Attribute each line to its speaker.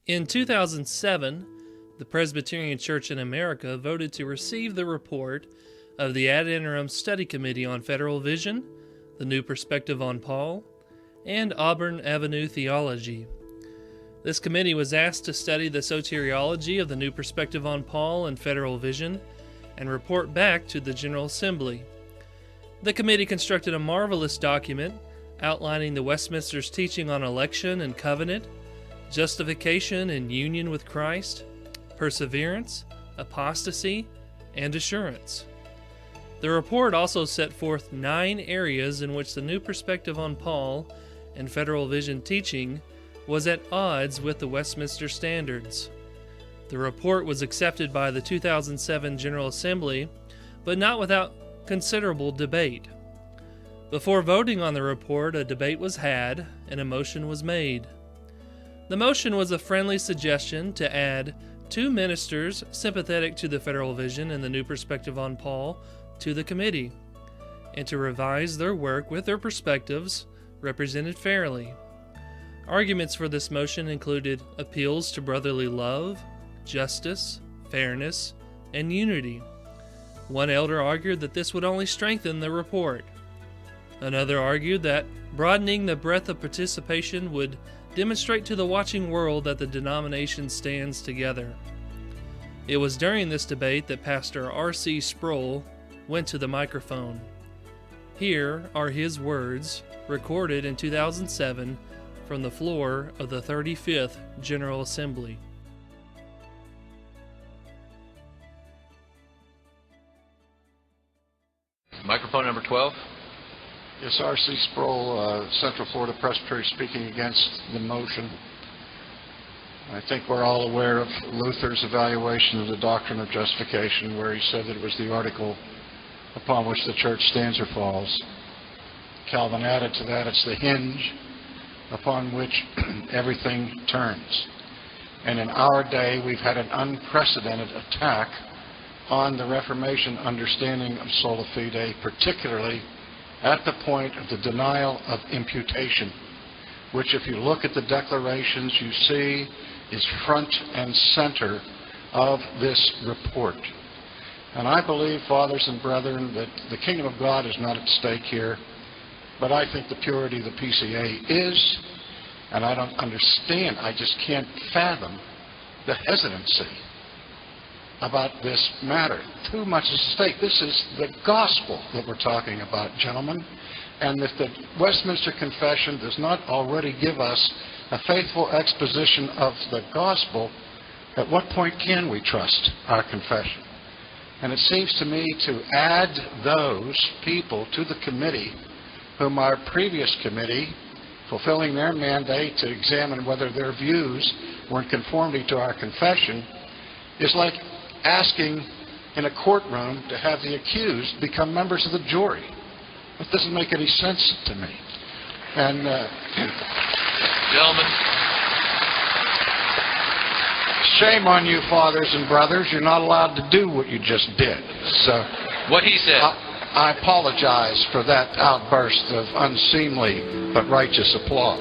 Speaker 1: In 2007, the Presbyterian Church in America voted to receive the report of the Ad Interim Study Committee on Federal Vision, the New Perspective on Paul, and Auburn Avenue Theology. This committee was asked to study the soteriology of the New Perspective on Paul and Federal Vision and report back to the General Assembly. The committee constructed a marvelous document outlining the Westminster's teaching on election and covenant, justification and union with Christ, perseverance, apostasy, and assurance. The report also set forth 9 areas in which the New Perspective on Paul and Federal Vision teaching was at odds with the Westminster standards. The report was accepted by the 2007 General Assembly, but not without considerable debate. Before voting on the report, a debate was had and a motion was made. The motion was a friendly suggestion to add 2 ministers sympathetic to the Federal Vision and the New Perspective on Paul to the committee, and to revise their work with their perspectives represented fairly. Arguments for this motion included appeals to brotherly love, justice, fairness, and unity. One elder argued that this would only strengthen the report. Another argued that broadening the breadth of participation would demonstrate to the watching world that the denomination stands together. It was during this debate that Pastor R.C. Sproul went to the microphone. Here are his words, recorded in 2007 from the floor of the 35th General Assembly.
Speaker 2: Microphone number 12.
Speaker 3: Yes, R.C. Sproul, Central Florida Presbytery, speaking against the motion. I think we're all aware of Luther's evaluation of the doctrine of justification, where he said that it was the article upon which the church stands or falls. Calvin added to that, it's the hinge upon which everything turns. And in our day, we've had an unprecedented attack on the Reformation understanding of sola fide, particularly at the point of the denial of imputation, which, if you look at the declarations, you see is front and center of this report. And I believe, fathers and brethren, that the kingdom of God is not at stake here, but I think the purity of the PCA is, and I don't understand, I just can't fathom the hesitancy about this matter. Too much is at stake. This is the gospel that we're talking about, gentlemen. And if the Westminster Confession does not already give us a faithful exposition of the gospel, at what point can we trust our confession? And it seems to me to add those people to the committee whom our previous committee, fulfilling their mandate to examine whether their views were in conformity to our confession, is like asking in a courtroom to have the accused become members of the jury. That doesn't make any sense to me. And
Speaker 2: gentlemen,
Speaker 3: shame on you, fathers and brothers. You're not allowed to do what you just did. So
Speaker 2: what he said.
Speaker 3: I apologize for that outburst of unseemly but righteous applause.